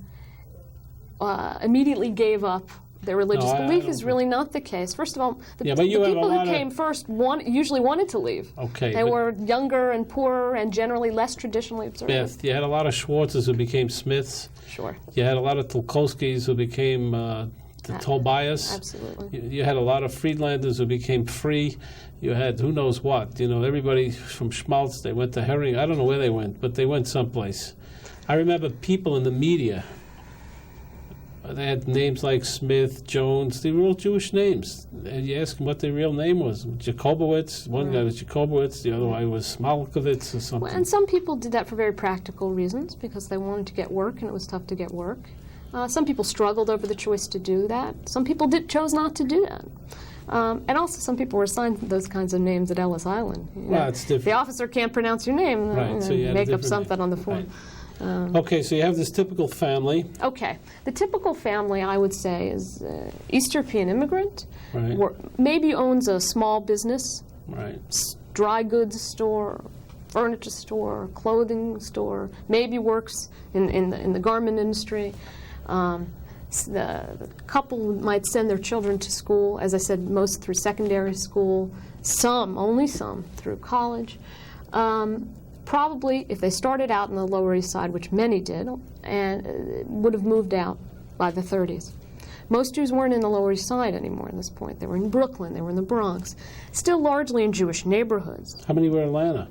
immediately gave up their religious belief is really not the case. First of all, the people who came first usually wanted to leave. Okay. They were younger and poorer and generally less traditionally observant. Beth, you had a lot of Schwartzes who became Smiths. Sure. You had a lot of Tulkowskis who became the Tobias. Absolutely. You had a lot of Friedlanders who became free. You had who knows what. Everybody from Schmaltz, they went to Herring. I don't know where they went, but they went someplace. I remember people in the media. They had names like Smith, Jones. They were all Jewish names. And you ask them what their real name was. Jacobowitz. One guy was Jacobowitz. The other guy was Smalkovitz or something. Well, and some people did that for very practical reasons because they wanted to get work, and it was tough to get work. Some people struggled over the choice to do that. Some people chose not to do that. And also some people were assigned those kinds of names at Ellis Island. Well, it's different. The officer can't pronounce your name. Right, so you had make up something on the form. Right. Okay, so you have this typical family. Okay. The typical family, I would say, is East European immigrant, Right. maybe owns a small business, Right. dry goods store, furniture store, clothing store, maybe works in the garment industry. The couple might send their children to school, as I said, most through secondary school, only some, through college. Probably, if they started out in the Lower East Side, which many did, and would have moved out by the 30s. Most Jews weren't in the Lower East Side anymore at this point. They were in Brooklyn, they were in the Bronx, still largely in Jewish neighborhoods. How many were in Atlanta?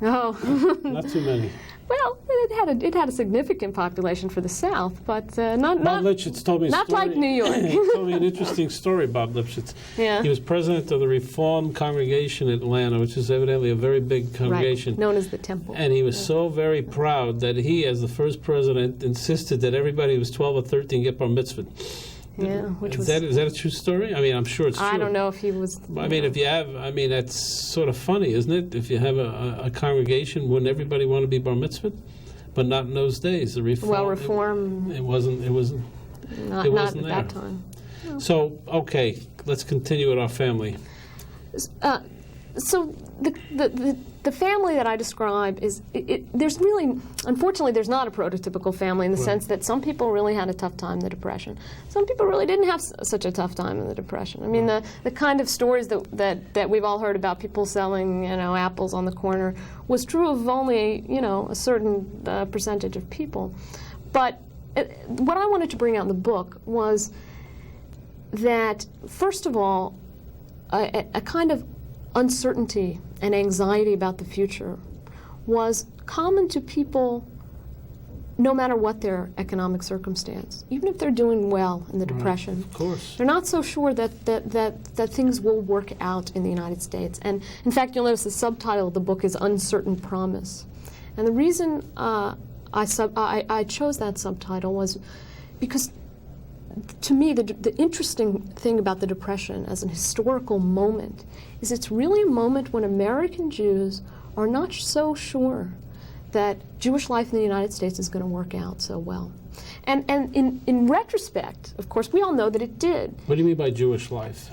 Oh. Not too many. Well, it had a significant population for the South, but not Bob Lipschitz told me a not story. like New York. He told me an interesting story, Bob Lipschitz. Yeah. He was president of the Reformed congregation in Atlanta, which is evidently a very big congregation. Right, known as the Temple. And he was so very proud that he, as the first president, insisted that everybody who was 12 or 13 get bar mitzvah. Yeah, which is that a true story? I mean, I'm sure it's true. I don't know if he was. I mean, if you have, that's sort of funny, isn't it? If you have a congregation, wouldn't everybody want to be bar mitzvah? But not in those days. The Reform. It wasn't Not there. at that time. No. So, okay, let's continue with our family. So the family that I describe is, there's really, unfortunately, there's not a prototypical family in the sense that some people really had a tough time in the Depression. Some people really didn't have such a tough time in the Depression. I mean, the kind of stories that we've all heard about people selling, apples on the corner was true of only, a certain percentage of people. But what I wanted to bring out in the book was that, first of all, a kind of uncertainty and anxiety about the future was common to people no matter what their economic circumstance, even if they're doing well in the Depression. Of course. They're not so sure that things will work out in the United States. And in fact, you'll notice the subtitle of the book is Uncertain Promise. And the reason I chose that subtitle was because, to me, the interesting thing about the Depression as an historical moment is it's really a moment when American Jews are not so sure that Jewish life in the United States is going to work out so well. And in retrospect, of course, we all know that it did. What do you mean by Jewish life?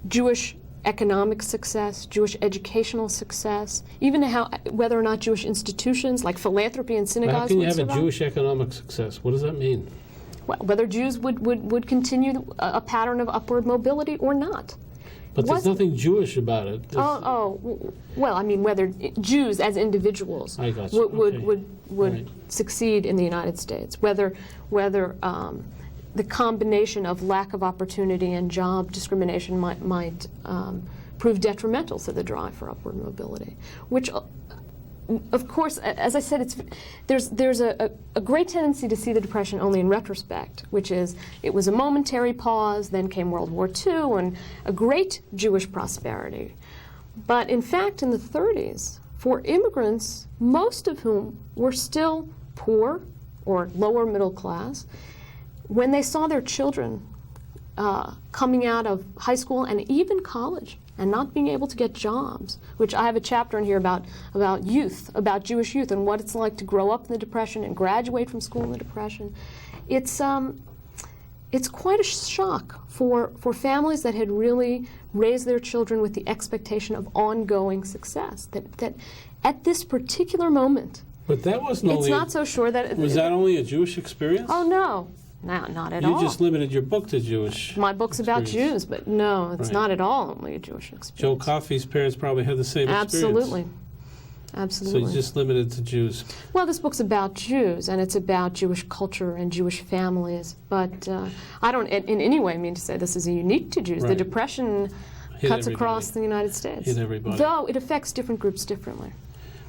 Jewish economic success, Jewish educational success, even whether or not Jewish institutions like philanthropy and synagogues How can you have survive. a Jewish economic success? What does that mean? Well, whether Jews would continue a pattern of upward mobility or not. But there's nothing Jewish about it. Well, I mean, whether Jews as individuals would succeed in the United States, whether the combination of lack of opportunity and job discrimination might prove detrimental to the drive for upward mobility, which, of course, as I said, there's a great tendency to see the Depression only in retrospect, which is it was a momentary pause, then came World War II, and a great Jewish prosperity. But in fact, in the 30s, for immigrants, most of whom were still poor or lower middle class, when they saw their children coming out of high school and even college, and not being able to get jobs, which I have a chapter in here about youth, about Jewish youth and what it's like to grow up in the Depression and graduate from school in the Depression. It's quite a shock for families that had really raised their children with the expectation of ongoing success, that at this particular moment, But that wasn't It's only... not so sure that... Was that only a Jewish experience? Oh, no. No, not at all. You just limited your book to Jewish. My book's about experience. Jews, but no, it's Right. not at all only a Jewish experience. Joe Coffey's parents probably had the same experience. Absolutely. So Absolutely. you just limited to Jews. Well, this book's about Jews, and it's about Jewish culture and Jewish families. But I don't in any way mean to say this is unique to Jews. The Right. Depression Hit cuts everybody. across the United States. Hit everybody. Though it affects different groups differently.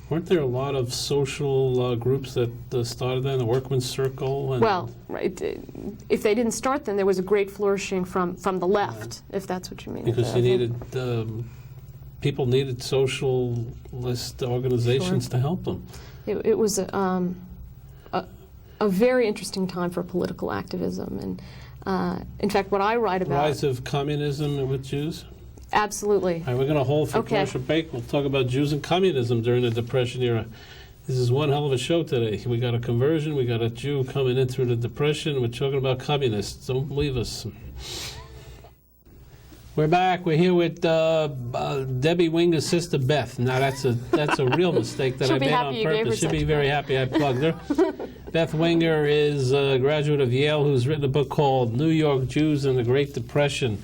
Weren't there a lot of social groups that started then, the Workman's Circle? And Well, right, if they didn't start then, there was a great flourishing from the left, if that's what you mean. Because you needed... people needed socialist organizations Sure. to help them. It was a very interesting time for political activism. And in fact, what I write about... Rise of communism with Jews? Absolutely. All right, we're going to hold for Okay. commercial break. We'll talk about Jews and communism during the Depression era. This is one hell of a show today. We got a conversion, we got a Jew coming in through the Depression. We're talking about communists. Don't believe us. We're back. We're here with Debbie Wenger's sister Beth. Now that's a real mistake that She'll I be made happy on you gave her purpose. She'll be such very happy I plugged her. Beth Wenger is a graduate of Yale who's written a book called New York Jews and the Great Depression.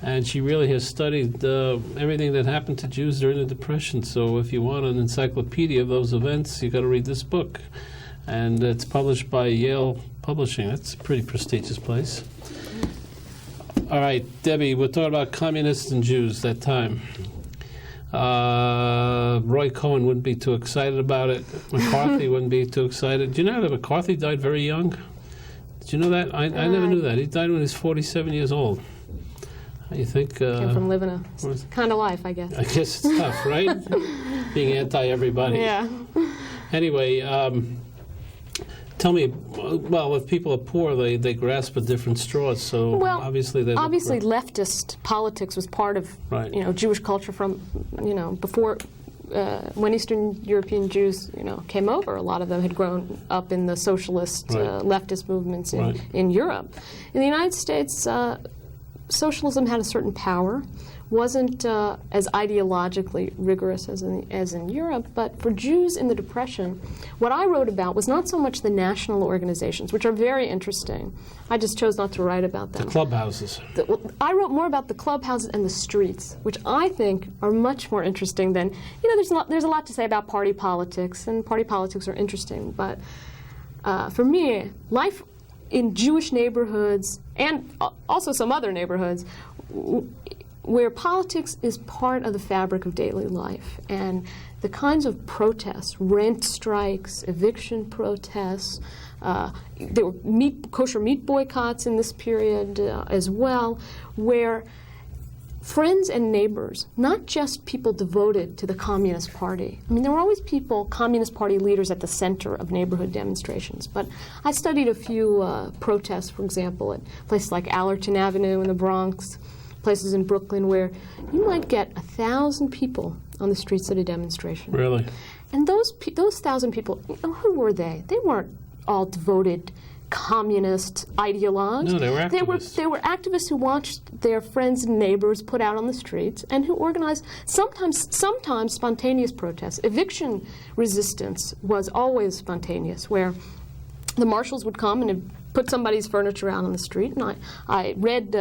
And she really has studied everything that happened to Jews during the Depression. So if you want an encyclopedia of those events, you've got to read this book. And it's published by Yale Publishing. That's a pretty prestigious place. All right, Debbie, we're talking about communists and Jews that time. Roy Cohn wouldn't be too excited about it. McCarthy wouldn't be too excited. Do you know that McCarthy died very young? Did you know that? I never knew that. He died when he was 47 years old. You think? Came from living a kind of life, I guess. I guess it's tough, right? Being anti-everybody. Yeah. Anyway, tell me, well, if people are poor, they grasp at different straws. So Well, obviously leftist politics was part of Right. Jewish culture from before when Eastern European Jews came over. A lot of them had grown up in the socialist Right. leftist movements Right. in Europe. In the United States, socialism had a certain power, wasn't as ideologically rigorous as in Europe, but for Jews in the Depression, what I wrote about was not so much the national organizations, which are very interesting. I just chose not to write about them. the clubhouses. I wrote more about the clubhouses and the streets, which I think are much more interesting than, there's a lot to say about party politics, and party politics are interesting, but for me, life in Jewish neighborhoods, and also some other neighborhoods, where politics is part of the fabric of daily life, and the kinds of protests, rent strikes, eviction protests, there were kosher meat boycotts in this period as well, where friends and neighbors, not just people devoted to the Communist Party. I mean, there were always Communist Party leaders at the center of neighborhood demonstrations. But I studied a few protests, for example, at places like Allerton Avenue in the Bronx, places in Brooklyn where you might get 1,000 people on the streets at a demonstration. Really? And those 1,000 people, who were they? They weren't all devoted communist ideologues. No, they were activists. They were activists who watched their friends and neighbors put out on the streets and who organized sometimes spontaneous protests. Eviction resistance was always spontaneous, where the marshals would come and put somebody's furniture out on the street. And I read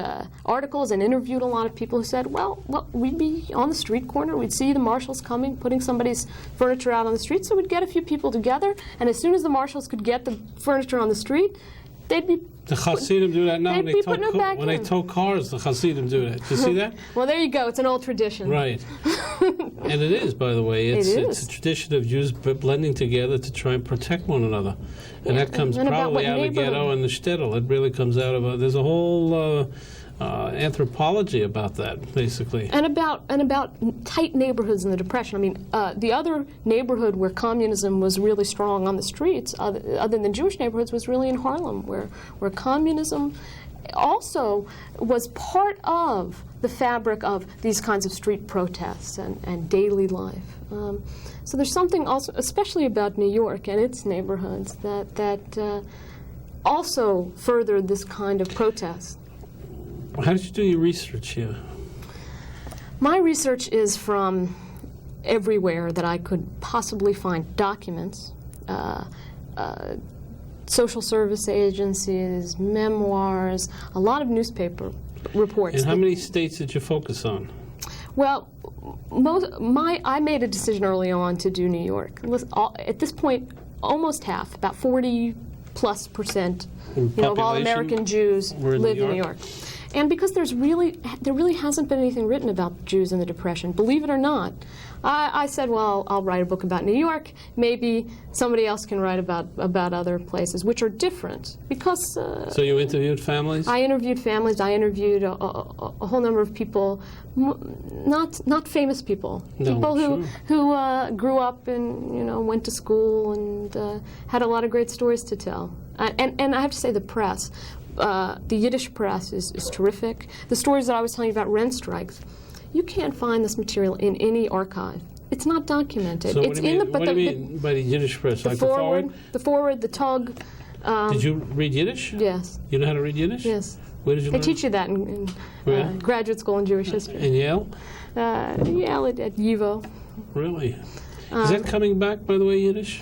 articles and interviewed a lot of people who said, well, we'd be on the street corner, we'd see the marshals coming, putting somebody's furniture out on the street, so we'd get a few people together, and as soon as the marshals could get the furniture on the street, they'd be... The Hasidim do that now They'd be putting them back when they in. tow cars. The Hasidim do that. Do you see that? Well, there you go. It's an old tradition. Right. And it is, by the way. It's a tradition of Jews blending together to try and protect one another. And that comes and about probably what out of the ghetto and the shtetl. It really comes out of there's a whole anthropology about that, basically. And about tight neighborhoods in the Depression. I mean, the other neighborhood where communism was really strong on the streets, other than Jewish neighborhoods, was really in Harlem, where communism also was part of the fabric of these kinds of street protests and daily life. So there's something also, especially about New York and its neighborhoods, that also furthered this kind of protest. How did you do your research here? My research is from everywhere that I could possibly find documents, social service agencies, memoirs, a lot of newspaper reports. And how many states did you focus on? Well, I made a decision early on to do New York. At this point, almost half, about 40+%, of all American Jews live in New York. And because there really hasn't been anything written about Jews in the Depression, believe it or not, I said, well, I'll write a book about New York. Maybe somebody else can write about other places, which are different. Because so you interviewed families? I interviewed families. I interviewed a whole number of people, not famous people, people who grew up and went to school and had a lot of great stories to tell. And I have to say, the press. The Yiddish press is terrific. The stories that I was telling you about rent strikes, you can't find this material in any archive. It's not documented. So it's what do you mean by the Yiddish press? The like forward, the tug. Did you read Yiddish? Yes. You know how to read Yiddish? Yes. Where did you learn? They teach you that in graduate school in Jewish history. In Yale? Yale at YIVO. Really? Is that coming back, by the way, Yiddish?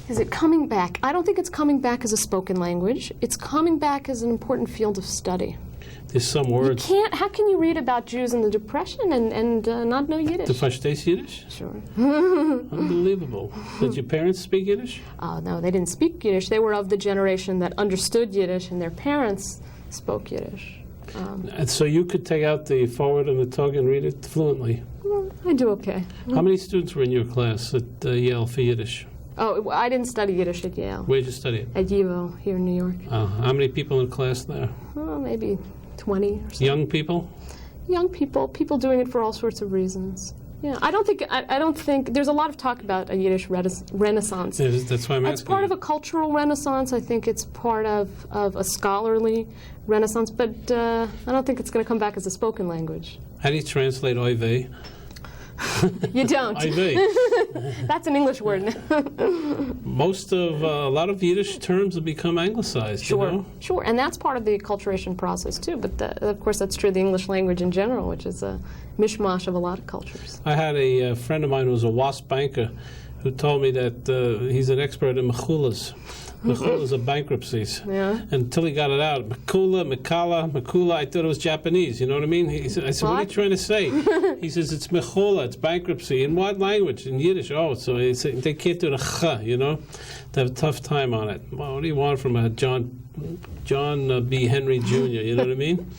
Is it coming back? I don't think it's coming back as a spoken language. It's coming back as an important field of study. There's some words. How can you read about Jews in the Depression and not know Yiddish? Du verstehst Yiddish? Sure. Unbelievable. Did your parents speak Yiddish? Oh, no, they didn't speak Yiddish. They were of the generation that understood Yiddish, and their parents spoke Yiddish. And so you could take out the forward and the tug and read it fluently? Well, I do okay. How many students were in your class at Yale for Yiddish? Oh, I didn't study Yiddish at Yale. Where did you study it? At YIVO, here in New York. How many people in class there? Oh, maybe 20 or so. Young people? Young people doing it for all sorts of reasons. Yeah, I don't think there's a lot of talk about a Yiddish renaissance. That's why I'm asking. It's part of a cultural renaissance. I think it's part of a scholarly renaissance, but I don't think it's going to come back as a spoken language. How do you translate oy vey? You don't. Oy vey. That's an English word. A lot of Yiddish terms have become anglicized. Sure, sure, and that's part of the acculturation process too. But of course, that's true of the English language in general, which is a mishmash of a lot of cultures. I had a friend of mine who was a WASP banker who told me that he's an expert in mechulas. Mechulas are bankruptcies. Yeah. Until he got it out. Mekula, I thought it was Japanese. You know what I mean? I said, what are you trying to say? He says, it's mechula, it's bankruptcy. In what language? In Yiddish. Oh, so they can't do the ch, They have a tough time on it. Well, what do you want from a John B. Henry Jr., you know what I mean?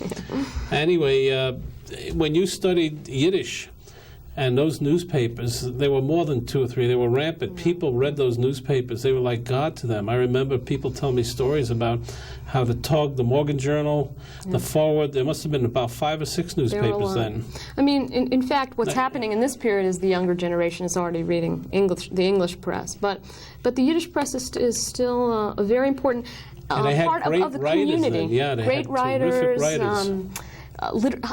Anyway, when you studied Yiddish, and those newspapers, they were more than 2 or 3. They were rampant. People read those newspapers. They were like God to them. I remember people telling me stories about how the Tug, the Morgan Journal, the Forward, there must have been about 5 or 6 newspapers then. I mean, in fact, what's happening in this period is the younger generation is already reading the English press. But the Yiddish press is still a very important part of the community. They great had writers. Writers.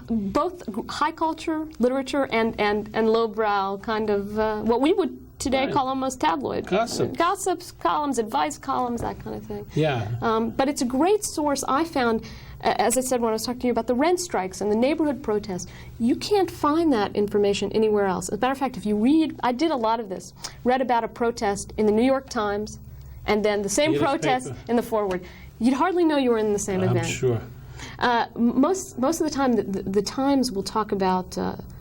Both high culture, literature, and lowbrow kind of what we would today call almost tabloid. Gossips, columns, advice columns, that kind of thing. Yeah. But it's a great source, I found, as I said when I was talking to you about the rent strikes and the neighborhood protests. You can't find that information anywhere else. As a matter of fact, if you read, I did a lot of this, read about a protest in the New York Times, and then the same protest in the Forward. You'd hardly know you were in the same event. I'm sure. Most of the time, the Times will talk about,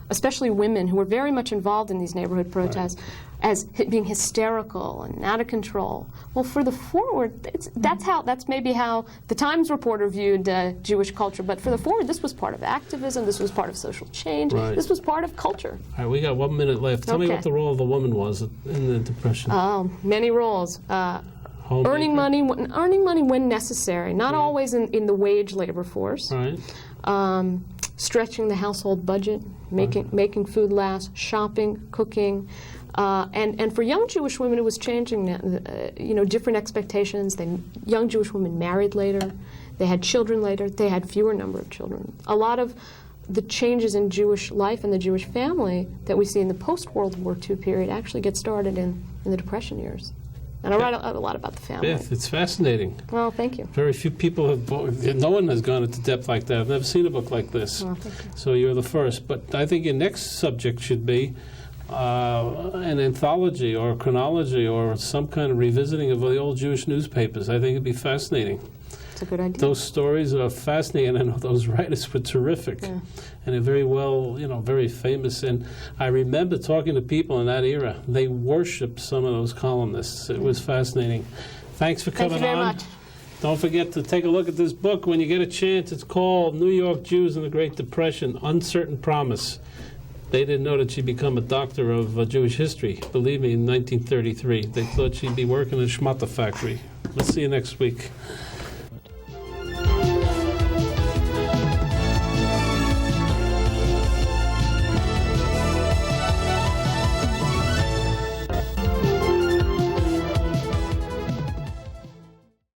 especially women who were very much involved in these neighborhood protests, as being hysterical and out of control. Well, for the Forward, that's maybe how the Times reporter viewed Jewish culture. But for the Forward, this was part of activism. This was part of social change. Right. This was part of culture. All right, we got 1 minute left. Tell me what the role of the woman was in the Depression. Oh, many roles. Earning money when necessary, not always in the wage labor force. Right. Stretching the household budget, making food last, shopping, cooking, and for young Jewish women, it was changing. Different expectations. Young Jewish women married later, they had children later, they had fewer number of children. A lot of the changes in Jewish life and the Jewish family that we see in the post-World War II period actually get started in the Depression years. And I write a lot about the family. Beth, it's fascinating. Well, thank you. Very few people no one has gone into depth like that. I've never seen a book like this. Well, thank you. So you're the first. But I think your next subject should be an anthology or a chronology or some kind of revisiting of the old Jewish newspapers. I think it'd be fascinating. It's a good idea. Those stories are fascinating. I know those writers were terrific, and they're very well, very famous. And I remember talking to people in that era. They worshipped some of those columnists. It was fascinating. Thanks for coming on. Thank you very much. Don't forget to take a look at this book when you get a chance. It's called New York Jews in the Great Depression, Uncertain Promise. They didn't know that she'd become a doctor of Jewish history, believe me, in 1933. They thought she'd be working in a schmata factory. We'll see you next week.